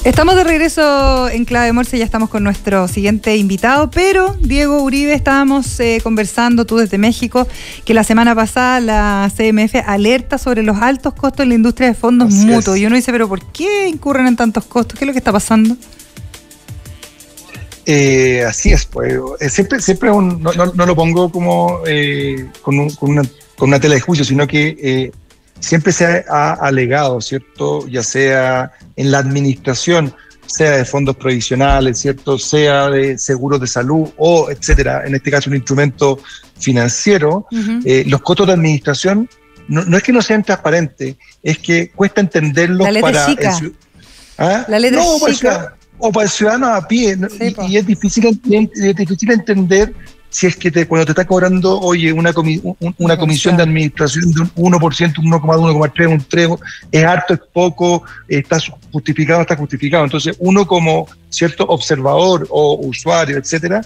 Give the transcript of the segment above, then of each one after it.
Estamos de regreso en Clave Morse, ya estamos con nuestro siguiente invitado, pero Diego Uribe, estábamos conversando, tú desde México, que la semana pasada la CMF alerta sobre los altos costos en la industria de fondos mutuos. Y uno dice, pero ¿por qué incurren en tantos costos? ¿Qué es lo que está pasando? Así es, pues siempre no lo pongo como con una tela de juicio, sino que siempre se ha alegado, ¿cierto? Ya sea en la administración, sea de fondos provisionales, ¿cierto? Sea de seguros de salud o etcétera, en este caso un instrumento financiero, los costos de administración no es que no sean transparentes, es que cuesta entenderlos para la letra chica. O para el ciudadano a pie, ¿no? Sí, y es difícil entender si es que cuando te está cobrando, oye, una comisión de administración de un 1%, un 1,1, 1,3, un 3, es harto, es poco, está justificado, está justificado. Entonces, uno como cierto observador o usuario, etcétera,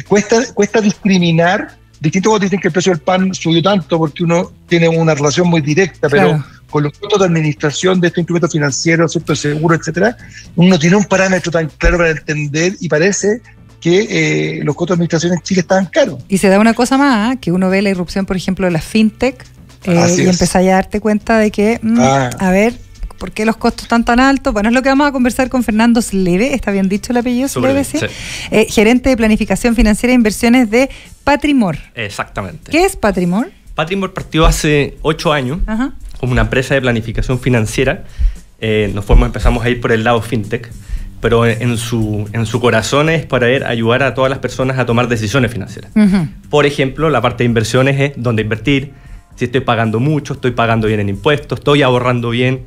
cuesta discriminar. Distinto cuando dicen que el precio del pan subió tanto porque uno tiene una relación muy directa, pero claro, con los costos de administración de este instrumento financiero, ¿cierto? Seguro, etcétera, uno tiene un parámetro tan claro para entender y parece que los costos de administración en Chile estaban caros. Y se da una cosa más, que uno ve la irrupción, por ejemplo, de las fintech, y empezáis a darte cuenta de que, a ver, ¿por qué los costos están tan altos? Bueno, es lo que vamos a conversar con Fernando Sleve, ¿está bien dicho el apellido Sleve? Sí. Gerente de Planificación Financiera e Inversiones de Patrimor. Exactamente. ¿Qué es Patrimor? Patrimor partió hace 8 años como una empresa de planificación financiera. Empezamos a ir por el lado fintech, pero en su corazón es para ayudar a todas las personas a tomar decisiones financieras. Por ejemplo, la parte de inversiones es dónde invertir, si estoy pagando mucho, estoy pagando bien en impuestos, estoy ahorrando bien,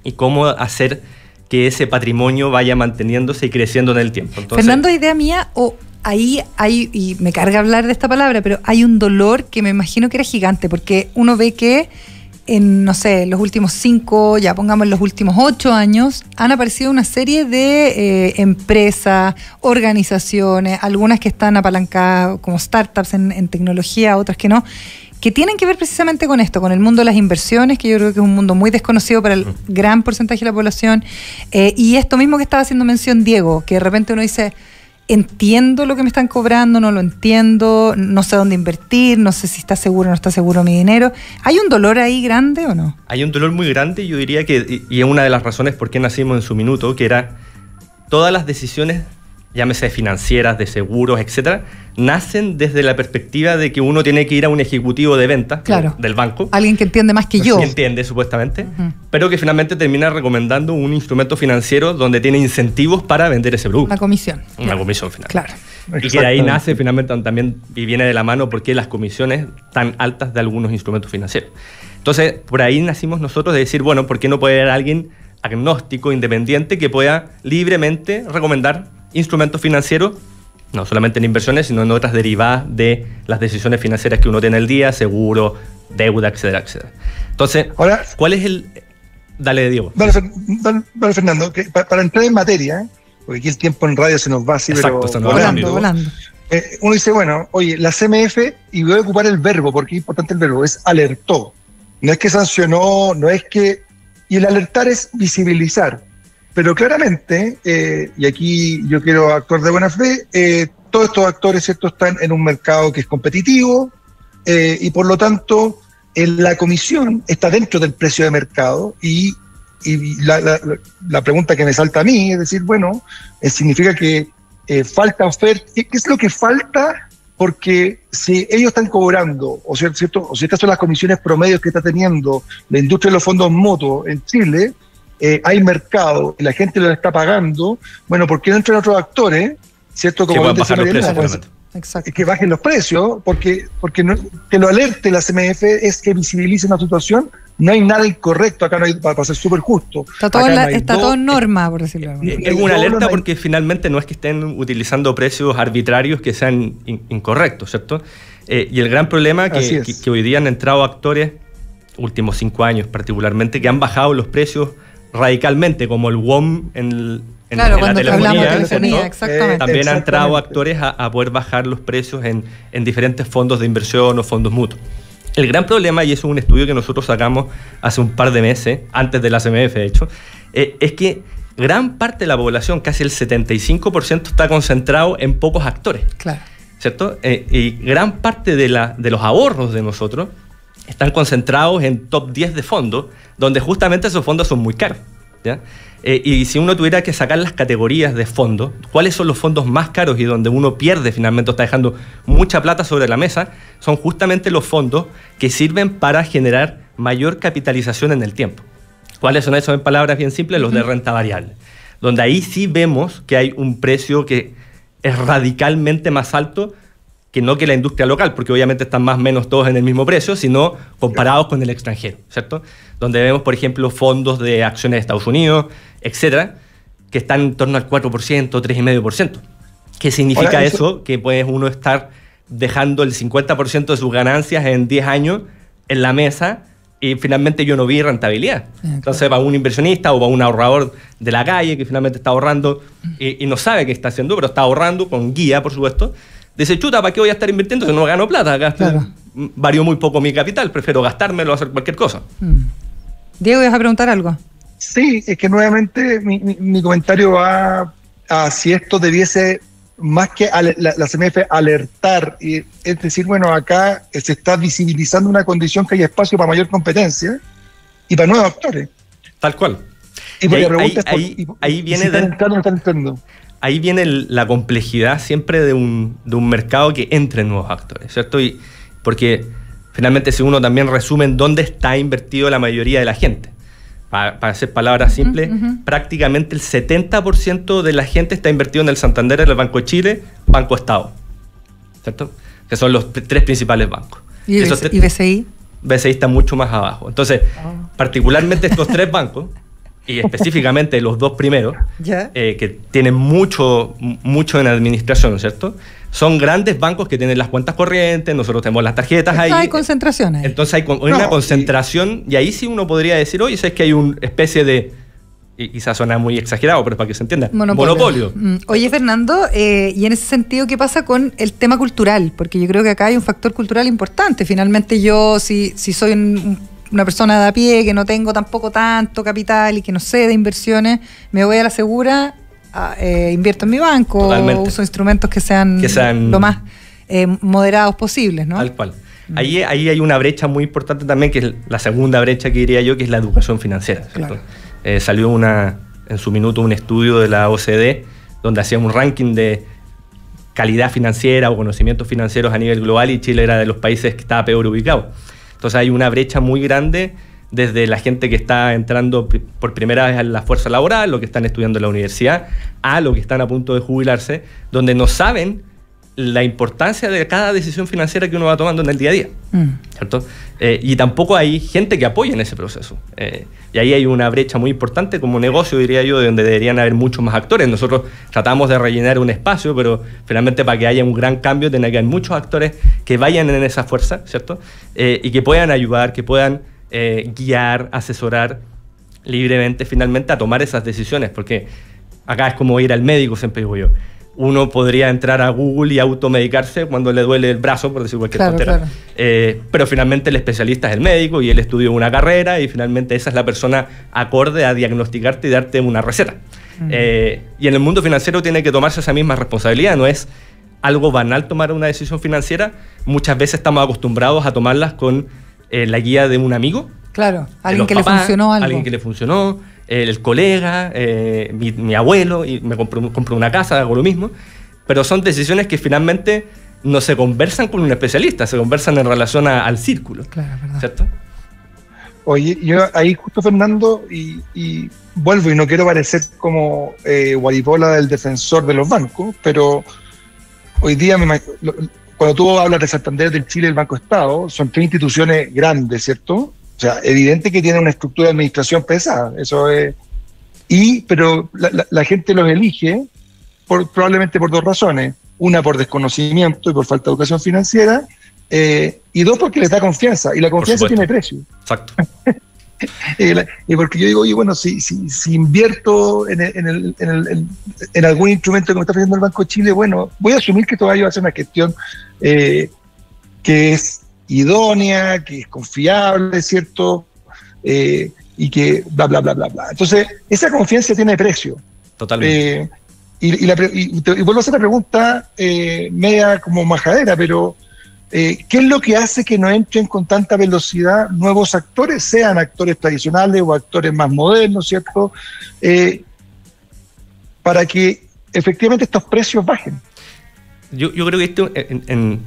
y cómo hacer que ese patrimonio vaya manteniéndose y creciendo en el tiempo. Entonces, Fernando, idea mía, ahí hay, y me carga hablar de esta palabra, pero hay un dolor que me imagino que era gigante, porque uno ve que en, no sé, los últimos 5, ya pongamos los últimos 8 años, han aparecido una serie de empresas, organizaciones, algunas que están apalancadas como startups en tecnología, otras que no, que tienen que ver precisamente con esto, con el mundo de las inversiones, que yo creo que es un mundo muy desconocido para el gran porcentaje de la población, y esto mismo que estaba haciendo mención Diego, que de repente uno dice, entiendo lo que me están cobrando, no lo entiendo, no sé dónde invertir, no sé si está seguro o no está seguro mi dinero. ¿Hay un dolor ahí grande o no? Hay un dolor muy grande, yo diría que, y es una de las razones por qué nacimos en su minuto, que era todas las decisiones, llámese financieras, de seguros, etcétera, nacen desde la perspectiva de que uno tiene que ir a un ejecutivo de ventas, claro, del banco. Alguien que entiende más que yo. Que entiende, supuestamente, pero que finalmente termina recomendando un instrumento financiero donde tiene incentivos para vender ese producto. Una comisión. Una comisión final. Claro. Y que de ahí nace finalmente también, y viene de la mano, porque las comisiones tan altas de algunos instrumentos financieros. Entonces, por ahí nacimos nosotros de decir, bueno, ¿por qué no puede haber alguien agnóstico, independiente, que pueda libremente recomendar instrumentos financieros, no solamente en inversiones, sino en otras derivadas de las decisiones financieras que uno tiene el día, seguro, deuda, etcétera, etcétera. Entonces, ahora, ¿cuál es el...? Dale, Diego. Vale, Fernando, que para entrar en materia, porque aquí el tiempo en radio se nos va así, exacto, pero volando. Uno dice, bueno, oye, la CMF, y voy a ocupar el verbo, porque es importante el verbo, es alertó. No es que sancionó, no es que... Y el alertar es visibilizar. Pero claramente, y aquí yo quiero actuar de buena fe, todos estos actores, ¿cierto?, están en un mercado que es competitivo, y por lo tanto la comisión está dentro del precio de mercado, y la pregunta que me salta a mí es decir, bueno, significa que falta oferta. ¿Qué es lo que falta? Porque si ellos están cobrando, o si estas son las comisiones promedios que está teniendo la industria de los fondos mutuos en Chile, hay mercado y la gente lo está pagando, bueno, ¿por qué no entran otros actores? ¿Cierto? Como que bajar los precios, que bajen los precios, porque no, que lo alerte la CMF es que visibilice una situación. No hay nada incorrecto acá, no hay, para ser súper justo. Está todo en norma, por decirlo así. Es una alerta porque finalmente no es que estén utilizando precios arbitrarios que sean incorrectos, ¿cierto? Y el gran problema que hoy día han entrado actores, últimos 5 años particularmente, que han bajado los precios radicalmente, como el WOM en la telefonía, exactamente. También han entrado actores a poder bajar los precios en diferentes fondos de inversión o fondos mutuos. El gran problema, y eso es un estudio que nosotros sacamos hace un par de meses, antes de la CMF de hecho, es que gran parte de la población, casi el 75%, está concentrado en pocos actores. Claro. ¿Cierto? Y gran parte de los ahorros de nosotros están concentrados en top 10 de fondos, donde justamente esos fondos son muy caros, ¿ya? Y si uno tuviera que sacar las categorías de fondos, ¿cuáles son los fondos más caros y donde uno pierde finalmente, está dejando mucha plata sobre la mesa? Son justamente los fondos que sirven para generar mayor capitalización en el tiempo. ¿Cuáles son esos? En palabras bien simples, los de renta variable, donde ahí sí vemos que hay un precio que es radicalmente más alto que no que la industria local, porque obviamente están más o menos todos en el mismo precio, sino comparados con el extranjero, ¿cierto? Donde vemos, por ejemplo, fondos de acciones de Estados Unidos, etcétera, que están en torno al 4%, 3,5%. ¿Qué significa Ahora, eso? Que puede uno estar dejando el 50% de sus ganancias en 10 años en la mesa y finalmente yo no vi rentabilidad. Entonces, para un inversionista o para un ahorrador de la calle que finalmente está ahorrando y no sabe qué está haciendo, pero está ahorrando con guía, por supuesto, dice, chuta, ¿para qué voy a estar invirtiendo si no gano plata? Vario muy poco mi capital, prefiero gastármelo a hacer cualquier cosa. Diego, ¿ibas a preguntar algo? Sí, es que nuevamente mi comentario va a si esto debiese, más que la CMF, alertar, es decir, bueno, acá se está visibilizando una condición que hay espacio para mayor competencia y para nuevos actores. Tal cual. Y la pregunta es ahí viene si están entrando o no están entrando. Ahí viene la complejidad siempre de un mercado que entre nuevos actores, ¿cierto? Y porque finalmente si uno también resume en dónde está invertido la mayoría de la gente, para hacer palabras simples, prácticamente el 70% de la gente está invertido en el Santander, en el Banco de Chile, Banco Estado, ¿cierto? Que son los tres principales bancos. ¿Y BCI? BCI está mucho más abajo. Entonces, particularmente estos tres bancos, y específicamente los dos primeros, que tienen mucho en administración, ¿cierto? Son grandes bancos que tienen las cuentas corrientes, nosotros tenemos las tarjetas ahí. Hay concentración ahí. Entonces hay una concentración, y ahí sí uno podría decir, oye, es que hay una especie de, y quizás suena muy exagerado, pero es para que se entienda, monopolio. Oye, Fernando, y en ese sentido, ¿qué pasa con el tema cultural? Porque yo creo que acá hay un factor cultural importante. Finalmente yo, si soy una persona de a pie, que no tengo tampoco tanto capital y que no sé de inversiones, me voy a la segura, invierto en mi banco, uso instrumentos que sean lo más moderados posibles, ¿no? Tal cual. Ahí hay una brecha muy importante también, que es la segunda brecha que diría yo, que es la educación financiera, ¿cierto? Claro. Salió en su minuto un estudio de la OCDE, donde hacía un ranking de calidad financiera o conocimientos financieros a nivel global, y Chile era de los países que estaba peor ubicado. Entonces hay una brecha muy grande desde la gente que está entrando por primera vez a la fuerza laboral, los que están estudiando en la universidad, a los que están a punto de jubilarse, donde no saben la importancia de cada decisión financiera que uno va tomando en el día a día, ¿cierto? Y tampoco hay gente que apoye en ese proceso. Y ahí hay una brecha muy importante como negocio, diría yo, de donde deberían haber muchos más actores. Nosotros tratamos de rellenar un espacio, pero finalmente para que haya un gran cambio tiene que haber muchos actores que vayan en esa fuerza, ¿cierto? Y que puedan ayudar, que puedan guiar, asesorar libremente finalmente a tomar esas decisiones, porque acá es como ir al médico, siempre digo yo. Uno podría entrar a Google y automedicarse cuando le duele el brazo, por decir cualquier tontera. Claro. Pero finalmente el especialista es el médico y él estudió una carrera y finalmente esa es la persona acorde a diagnosticarte y darte una receta. Y en el mundo financiero tiene que tomarse esa misma responsabilidad. No es algo banal tomar una decisión financiera. Muchas veces estamos acostumbrados a tomarlas con la guía de un amigo. Claro, alguien que le funcionó algo. Alguien que le funcionó, el colega, mi abuelo, y me compro una casa, hago lo mismo. Pero son decisiones que finalmente no se conversan con un especialista, se conversan en relación al círculo. Claro, ¿verdad? ¿Cierto? Oye, yo ahí justo, Fernando, y vuelvo, y no quiero parecer como guaripola del defensor de los bancos, pero hoy día cuando tú hablas de Santander, del Chile, del Banco Estado, son tres instituciones grandes, ¿cierto? O sea, evidente que tienen una estructura de administración pesada, eso es. Pero la gente los elige probablemente por dos razones. Una, por desconocimiento y por falta de educación financiera, y dos, porque les da confianza, y la confianza tiene precio. Exacto. Y porque yo digo, oye, bueno, si invierto en algún instrumento que me está ofreciendo el Banco de Chile, bueno, voy a asumir que todavía va a ser una gestión que es idónea, que es confiable, ¿cierto? Que y que bla, bla, bla, bla, bla. Entonces, esa confianza tiene precio. Totalmente. Y vuelvo a hacer la pregunta media como majadera, pero ¿qué es lo que hace que no entren con tanta velocidad nuevos actores, sean actores tradicionales o actores más modernos, ¿cierto? Para que efectivamente estos precios bajen. Yo creo que esto en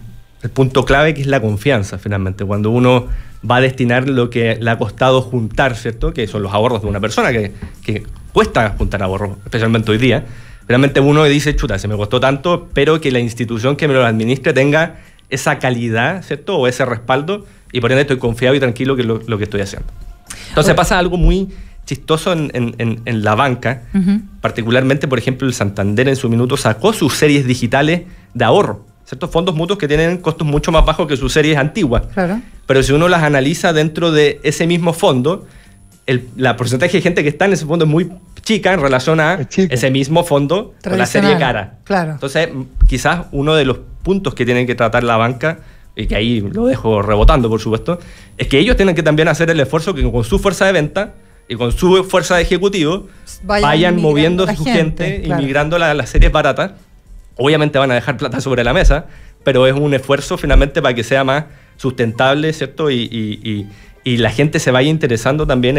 el punto clave, que es la confianza, finalmente. Cuando uno va a destinar lo que le ha costado juntar, ¿cierto? Que son los ahorros de una persona, que cuesta juntar ahorros, especialmente hoy día. Realmente uno dice, chuta, se me costó tanto, pero que la institución que me lo administre tenga esa calidad, ¿cierto? O ese respaldo, y por ende estoy confiado y tranquilo que lo que estoy haciendo. Entonces pasa algo muy chistoso en la banca, particularmente, por ejemplo, el Santander en su minuto sacó sus series digitales de ahorro, ¿cierto? Fondos mutuos que tienen costos mucho más bajos que sus series antiguas. Claro. Pero si uno las analiza dentro de ese mismo fondo, la porcentaje de gente que está en ese fondo es muy chica en relación a ese mismo fondo con la serie cara. Claro. Entonces, quizás uno de los puntos que tienen que tratar la banca, y que ahí lo dejo rebotando, por supuesto, es que ellos tienen que también hacer el esfuerzo que con su fuerza de venta y con su fuerza de ejecutivo vayan moviendo su gente, claro, y migrando las series baratas. Obviamente van a dejar plata sobre la mesa, pero es un esfuerzo finalmente para que sea más sustentable, ¿cierto? Y la gente se vaya interesando también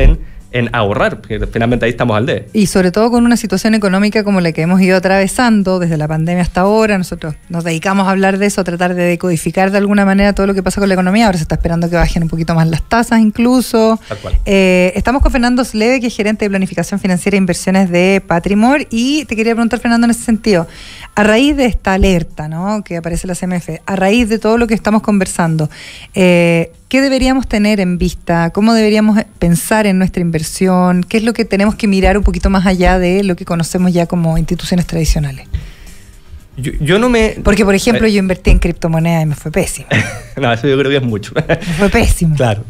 en ahorrar, porque finalmente ahí estamos al debe. Y sobre todo con una situación económica como la que hemos ido atravesando desde la pandemia hasta ahora. Nosotros nos dedicamos a hablar de eso, a tratar de decodificar de alguna manera todo lo que pasa con la economía. Ahora se está esperando que bajen un poquito más las tasas incluso. Tal cual. Estamos con Fernando Sleve, que es gerente de planificación financiera e inversiones de Patrimor, y te quería preguntar, Fernando, en ese sentido, a raíz de esta alerta, ¿no?, que aparece la CMF, a raíz de todo lo que estamos conversando, ¿qué deberíamos tener en vista? ¿Cómo deberíamos pensar en nuestra inversión? ¿Qué es lo que tenemos que mirar un poquito más allá de lo que conocemos ya como instituciones tradicionales? Yo no me... Porque, por ejemplo, yo invertí en criptomonedas y me fue pésimo. No, eso yo creo que es mucho. Me fue pésimo. Claro.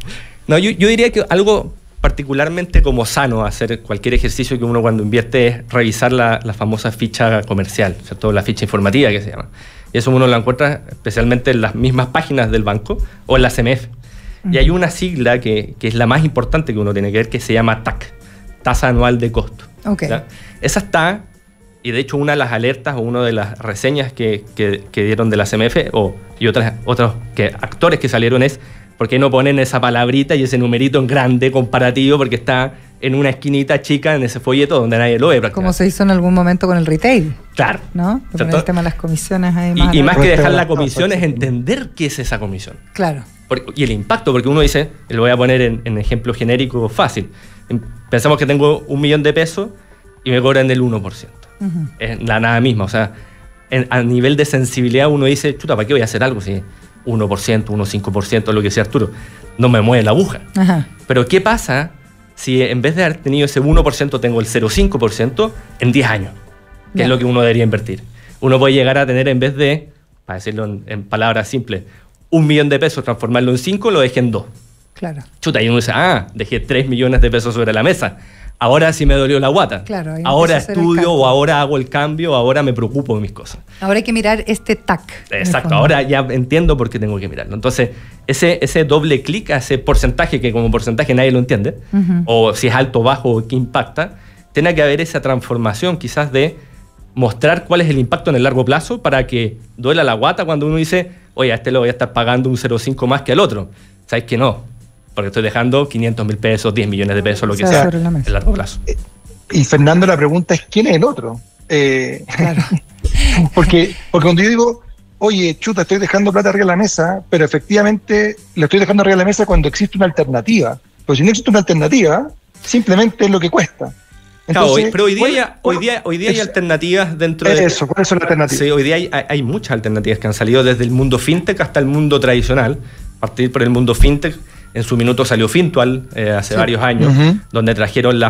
No, yo diría que algo particularmente como sano hacer cualquier ejercicio que uno cuando invierte es revisar la famosa ficha comercial, ¿cierto? La ficha informativa que se llama. Y eso uno lo encuentra especialmente en las mismas páginas del banco o en la CMF. Y hay una sigla que es la más importante que uno tiene que ver, que se llama TAC, tasa anual de costo. Okay. Esa está, y de hecho una de las alertas o una de las reseñas que dieron de la CMF y otros actores que salieron es ¿por qué no ponen esa palabrita y ese numerito en grande comparativo? Porque está en una esquinita chica en ese folleto donde nadie lo ve. Como se hizo en algún momento con el retail. Claro. ¿No? Poner el tema de las comisiones ahí más. Y más que dejar la comisión es entender qué es esa comisión. Claro. Y el impacto, porque uno dice, lo voy a poner en ejemplo genérico fácil. Pensamos que tengo 1 millón de pesos y me cobran el 1%. Es la nada misma. O sea, a nivel de sensibilidad uno dice, chuta, ¿para qué voy a hacer algo si 1%, 1,5%, lo que sea, Arturo? No me mueve la aguja. Ajá. Pero ¿qué pasa si en vez de haber tenido ese 1% tengo el 0,5% en 10 años? Que es lo que uno debería invertir. Uno puede llegar a tener, en vez de, para decirlo en palabras simples, 1 millón de pesos, transformarlo en 5, lo dejé en 2. Claro. Chuta, y uno dice, dejé 3 millones de pesos sobre la mesa. Ahora sí me dolió la guata. Claro, ahora estudio o ahora hago el cambio, ahora me preocupo de mis cosas. Ahora hay que mirar este TAC. Exacto, ahora ya entiendo por qué tengo que mirarlo. Entonces, ese doble clic a ese porcentaje que como porcentaje nadie lo entiende, o si es alto o bajo, qué impacta, tiene que haber esa transformación quizás de mostrar cuál es el impacto en el largo plazo para que duela la guata cuando uno dice, oye, a este le voy a estar pagando un 0,5 más que al otro. ¿Sabes que no? Porque estoy dejando 500.000 pesos, 10 millones de pesos, lo que sea, en el largo plazo. Y Fernando, la pregunta es, ¿quién es el otro? Claro. porque cuando yo digo, oye, chuta, estoy dejando plata arriba de la mesa, pero efectivamente lo estoy dejando arriba de la mesa cuando existe una alternativa. Pero si no existe una alternativa, simplemente es lo que cuesta. Entonces, claro, pero hoy día hay alternativas dentro de... Eso, ¿cuáles son las alternativas? Sí, hoy día hay muchas alternativas que han salido desde el mundo fintech hasta el mundo tradicional. Partir por el mundo fintech, en su minuto salió Fintual hace varios años, donde trajeron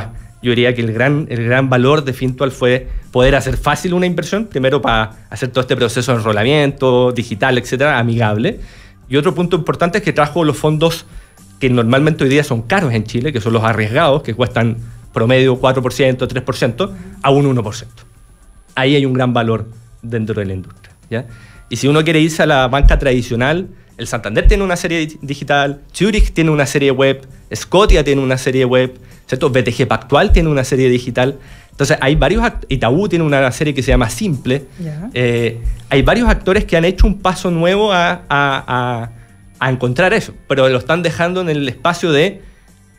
yo diría que el gran valor de Fintual fue poder hacer fácil una inversión, primero para hacer todo este proceso de enrolamiento digital, etcétera, amigable. Y otro punto importante es que trajo los fondos que normalmente hoy día son caros en Chile, que son los arriesgados, que cuestan promedio 4%, 3%, a un 1%. Ahí hay un gran valor dentro de la industria, ¿ya? Y si uno quiere irse a la banca tradicional, el Santander tiene una serie digital, Zurich tiene una serie web, Scotia tiene una serie web, ¿cierto? BTG Pactual tiene una serie digital. Entonces hay varios Itaú tiene una serie que se llama Simple. Hay varios actores que han hecho un paso nuevo a encontrar eso, pero lo están dejando en el espacio de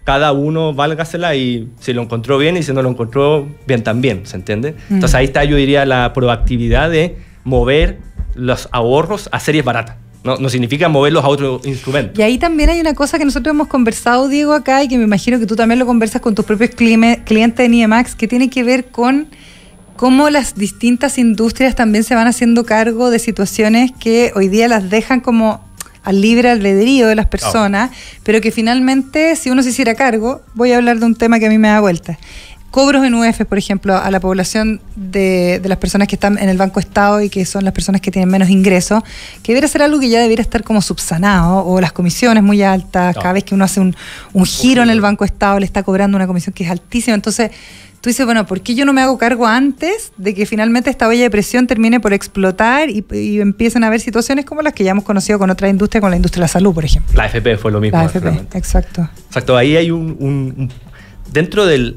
cada uno válgasela y si lo encontró bien y si no lo encontró bien también, ¿se entiende? Entonces ahí está, yo diría, la proactividad de mover los ahorros a series baratas. No significa moverlos a otro instrumento. Y ahí también hay una cosa que nosotros hemos conversado, Diego, acá, y que me imagino que tú también lo conversas con tus propios clientes de NIEMAX, que tiene que ver con cómo las distintas industrias también se van haciendo cargo de situaciones que hoy día las dejan como al libre albedrío de las personas, pero que finalmente, si uno se hiciera cargo, voy a hablar de un tema que a mí me da vuelta. Cobros en UF, por ejemplo, a la población de las personas que están en el Banco Estado y que son las personas que tienen menos ingresos, que debería ser algo que ya debería estar como subsanado, o las comisiones muy altas, cada vez que uno hace un giro en el Banco Estado le está cobrando una comisión que es altísima. Entonces tú dices, bueno, ¿por qué yo no me hago cargo antes de que finalmente esta olla de presión termine por explotar y empiecen a haber situaciones como las que ya hemos conocido con otra industria, con la industria de la salud, por ejemplo? La AFP fue lo mismo. La AFP, exacto. Exacto, ahí hay dentro de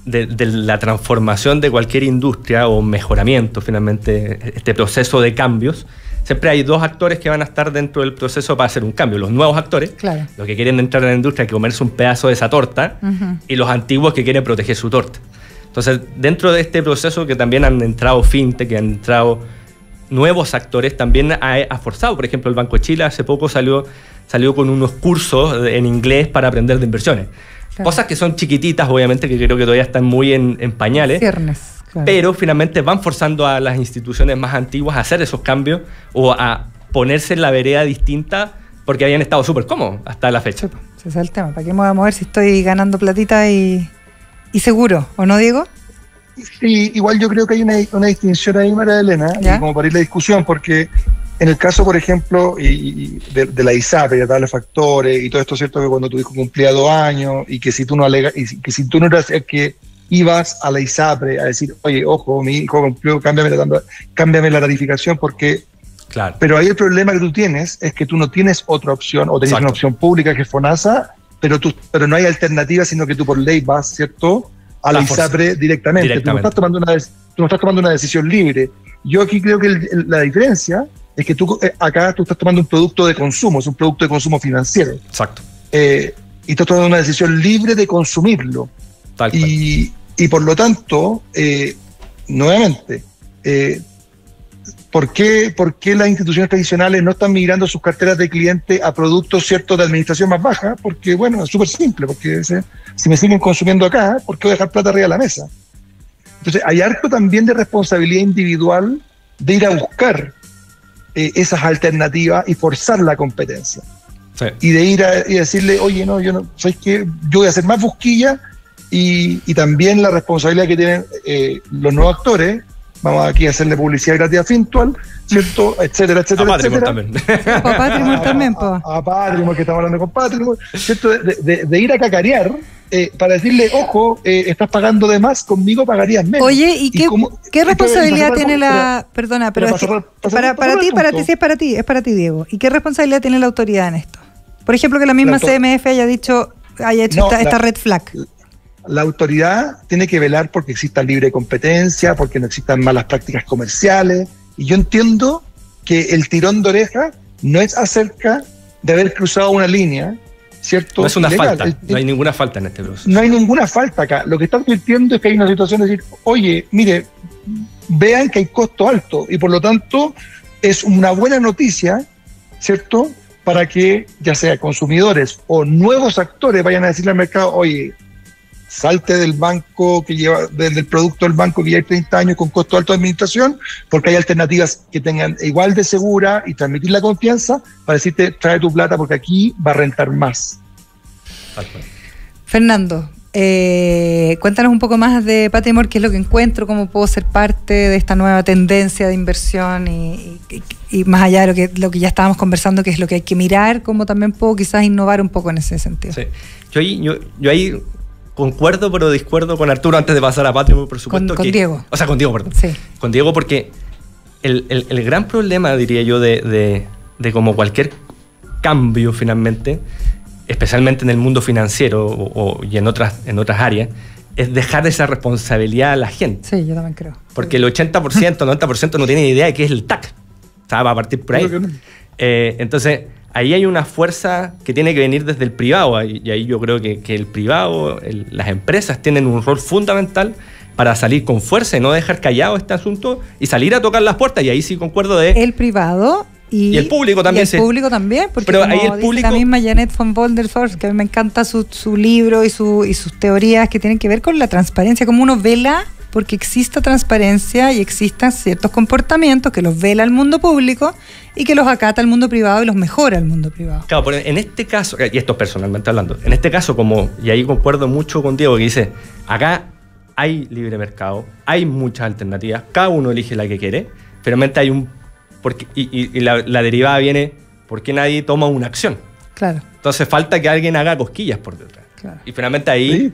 la transformación de cualquier industria o mejoramiento, finalmente, este proceso de cambios, siempre hay dos actores que van a estar dentro del proceso para hacer un cambio. Los nuevos actores, los que quieren entrar en la industria, que comerse un pedazo de esa torta, y los antiguos que quieren proteger su torta. Entonces, dentro de este proceso que también han entrado fintech, que han entrado nuevos actores, también ha forzado. Por ejemplo, el Banco de Chile hace poco salió con unos cursos en inglés para aprender de inversiones. Claro. Cosas que son chiquititas, obviamente, que creo que todavía están muy en pañales. Ciernes, claro. Pero finalmente van forzando a las instituciones más antiguas a hacer esos cambios o a ponerse en la vereda distinta porque habían estado súper cómodos hasta la fecha. Sí, ese es el tema. ¿Para qué me voy a mover si estoy ganando platita y seguro? ¿O no, Diego? Sí, igual yo creo que hay una distinción ahí, María Elena, como para ir a la discusión, porque en el caso, por ejemplo, de la ISAPRE, de tabla de factores y todo esto, ¿cierto? Que cuando tu hijo cumplía 2 años y que si tú no alegas, y que si tú no eras el que ibas a la ISAPRE a decir, oye, ojo, mi hijo cumplió, cámbiame la ratificación porque... Claro. Pero ahí el problema que tú tienes es que tú no tienes otra opción, o tenés una opción pública que es FONASA, pero no hay alternativa, sino que tú por ley vas, ¿cierto?, a la ISAPRE directamente. Tú no estás tomando una decisión libre. Yo aquí creo que la diferencia es que acá tú estás tomando un producto de consumo, es un producto de consumo financiero. Exacto. Y estás tomando una decisión libre de consumirlo. Y por lo tanto, nuevamente, ¿por qué las instituciones tradicionales no están migrando sus carteras de cliente a productos, ¿cierto?, de administración más baja? Porque, bueno, es súper simple, porque si me siguen consumiendo acá, ¿por qué voy a dejar plata arriba de la mesa? Entonces, hay harto también de responsabilidad individual de ir a buscar esas alternativas y forzar la competencia. Sí. Y de ir y decirle, oye, no, ¿sabes qué? Yo voy a hacer más busquilla y también la responsabilidad que tienen los nuevos actores. Vamos aquí a hacerle publicidad gratis a Fintual, ¿cierto? Etcétera, etcétera, etcétera. También. A Patrimor también, po. A Patrimor, que estamos hablando con Patrimor, ¿cierto? De ir a cacarear para decirle, ojo, estás pagando de más, conmigo pagarías menos. Oye, ¿y qué responsabilidad tiene la... Perdona, pero para ti, sí es para ti, Diego. ¿Y qué responsabilidad tiene la autoridad en esto? Por ejemplo, que la misma CMF haya hecho esta red flag. La autoridad tiene que velar porque exista libre competencia, porque no existan malas prácticas comerciales. Y yo entiendo que el tirón de oreja no es acerca de haber cruzado una línea, ¿cierto? No es una falta, no hay ninguna falta en este proceso. No hay ninguna falta acá. Lo que está advirtiendo es que hay una situación de decir, oye, mire, vean que hay costo alto y por lo tanto es una buena noticia, ¿cierto?, para que ya sea consumidores o nuevos actores vayan a decirle al mercado, oye, salte del banco que lleva, del producto del banco que ya hay 30 años con costo alto de administración, porque hay alternativas que tengan igual de segura y transmitir la confianza para decirte, trae tu plata porque aquí va a rentar más. Fernando, cuéntanos un poco más de Patrimor, qué es lo que encuentro, cómo puedo ser parte de esta nueva tendencia de inversión y más allá de lo que ya estábamos conversando, que es lo que hay que mirar, cómo también puedo quizás innovar un poco en ese sentido. Sí. Yo ahí concuerdo pero discuerdo con Arturo antes de pasar a Patrimor, por supuesto. Con Diego. O sea, con Diego, perdón. Sí. Con Diego, porque el gran problema, diría yo, de como cualquier cambio finalmente, especialmente en el mundo financiero y en otras áreas, es dejar esa responsabilidad a la gente. Sí, yo también creo. Porque el 80%, 90% no tiene ni idea de qué es el TAC. O sea, va a partir por ahí. Entonces, ahí hay una fuerza que tiene que venir desde el privado. Y ahí yo creo que el privado, las empresas tienen un rol fundamental para salir con fuerza y no dejar callado este asunto y salir a tocar las puertas. Y ahí sí concuerdo de... El privado... Y el público también. Y el público también, porque pero como ahí el dice público, la misma Janet von Bolderforst, que a mí me encanta su libro y sus teorías que tienen que ver con la transparencia, como uno vela porque exista transparencia y existan ciertos comportamientos que los vela el mundo público y que los acata el mundo privado y los mejora el mundo privado. Claro, pero en este caso, y esto personalmente hablando, en este caso, y ahí concuerdo mucho con Diego, que dice, acá hay libre mercado, hay muchas alternativas, cada uno elige la que quiere, finalmente hay y la derivada viene, ¿por qué nadie toma una acción? Claro. Entonces falta que alguien haga cosquillas por detrás. Claro. Y finalmente ahí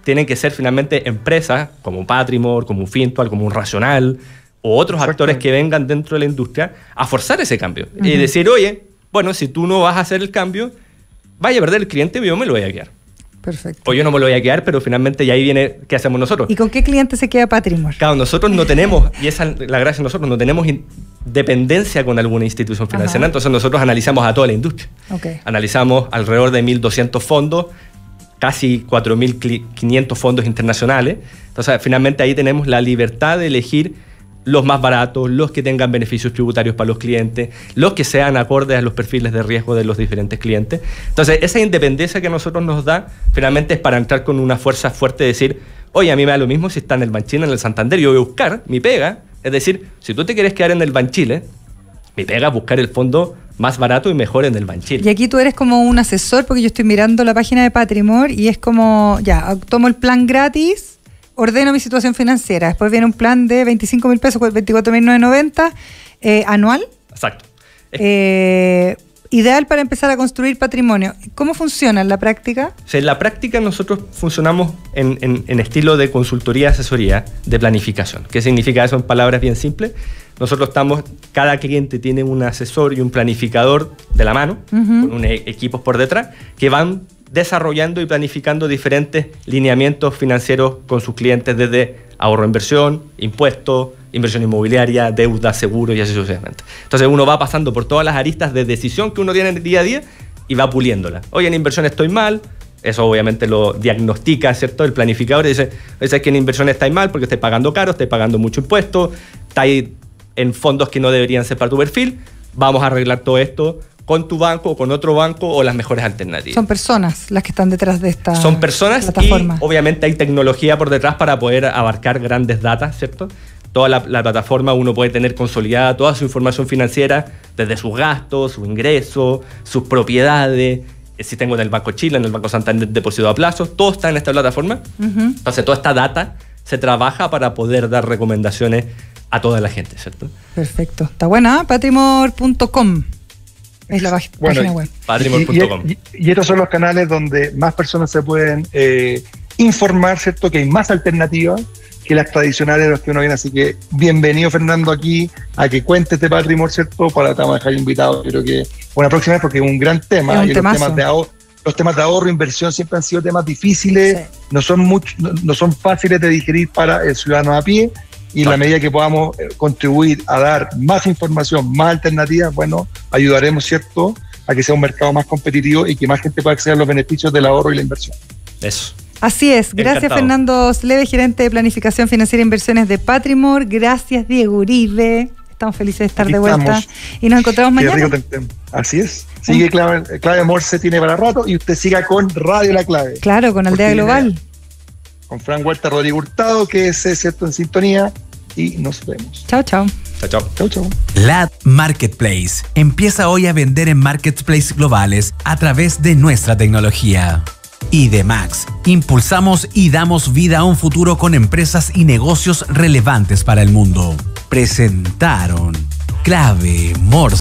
tienen que ser finalmente empresas como Patrimor, como un Fintual, como un Racional, o otros actores que vengan dentro de la industria a forzar ese cambio. Y decir, oye, bueno, si tú no vas a hacer el cambio, vaya a perder el cliente y yo me lo voy a quedar. Perfecto. O yo no me lo voy a quedar, pero finalmente ya ahí viene, ¿qué hacemos nosotros? ¿Y con qué cliente se queda Patrimor? Claro, nosotros no tenemos, y esa es la gracia, nosotros no tenemos dependencia con alguna institución financiera, entonces nosotros analizamos a toda la industria. Okay. Analizamos alrededor de 1.200 fondos, casi 4.500 fondos internacionales. Entonces, finalmente ahí tenemos la libertad de elegir los más baratos, los que tengan beneficios tributarios para los clientes, los que sean acordes a los perfiles de riesgo de los diferentes clientes. Entonces, esa independencia que a nosotros nos da, finalmente es para entrar con una fuerza fuerte y decir, oye, a mí me da lo mismo si está en el Banchile, en el Santander, yo voy a buscar mi pega. Es decir, si tú te quieres quedar en el Banchile, mi pega es buscar el fondo más barato y mejor en el Banchile. Y aquí tú eres como un asesor, porque yo estoy mirando la página de Patrimor y es como, ya, tomo el plan gratis, ordeno mi situación financiera, después viene un plan de 25.000 pesos, 24.990 anual. Exacto. Ideal para empezar a construir patrimonio. ¿Cómo funciona en la práctica? O sea, en la práctica nosotros funcionamos en estilo de consultoría, asesoría, de planificación. ¿Qué significa eso en palabras bien simples? Nosotros cada cliente tiene un asesor y un planificador de la mano, con equipos por detrás, que van desarrollando y planificando diferentes lineamientos financieros con sus clientes, desde ahorro, inversión, impuestos, inversión inmobiliaria, deuda, seguros y así sucesivamente. Entonces uno va pasando por todas las aristas de decisión que uno tiene en el día a día y va puliéndola. Oye, en inversión estoy mal, eso obviamente lo diagnostica, ¿cierto? El planificador y dice, es que en inversión estáis mal porque estáis pagando caro, estáis pagando mucho impuesto, estáis en fondos que no deberían ser para tu perfil, vamos a arreglar todo esto con tu banco o con otro banco o las mejores alternativas. Son personas las que están detrás de esta Son personas plataforma. Y obviamente hay tecnología por detrás para poder abarcar grandes datas, ¿cierto? Toda la plataforma uno puede tener consolidada toda su información financiera, desde sus gastos, su ingreso, sus propiedades, si tengo en el Banco Chile, en el Banco Santander depósito a plazo, todo está en esta plataforma. Entonces toda esta data se trabaja para poder dar recomendaciones a toda la gente, ¿cierto? Perfecto. Está buena, ¿eh? Patrimor.com. Es la página web. Patrimor.com. Y estos son los canales donde más personas se pueden informar, ¿cierto? Que hay más alternativas que las tradicionales de los que uno viene. Así que bienvenido, Fernando, aquí a que cuentes de Patrimor, ¿cierto? Te vamos a dejar invitado, creo que una próxima vez, porque es un gran tema. Es un temazo. Los temas de ahorro, inversión siempre han sido temas difíciles, sí. no son fáciles de digerir para el ciudadano a pie. Y en la medida que podamos contribuir a dar más información, más alternativas, bueno, ayudaremos, ¿cierto?, a que sea un mercado más competitivo y que más gente pueda acceder a los beneficios del ahorro y la inversión. Eso. Así es. Gracias, Encantado. Fernando Sleve, gerente de Planificación Financiera e Inversiones de Patrimor. Gracias, Diego Uribe. Estamos felices de estar Aquí de vuelta. Estamos. Y nos encontramos mañana. Así es. Sigue Clave Morse tiene para rato y usted siga con Radio La Clave. Claro, con Aldea Global. Con Fran Huerta, Rodrigo Hurtado, que es cierto en sintonía, y nos vemos. Chao, chao. Chao, chao. Chao, chao. LAD Marketplace empieza hoy a vender en marketplaces globales a través de nuestra tecnología. IDEMAX, impulsamos y damos vida a un futuro con empresas y negocios relevantes para el mundo. Presentaron Clave Morse.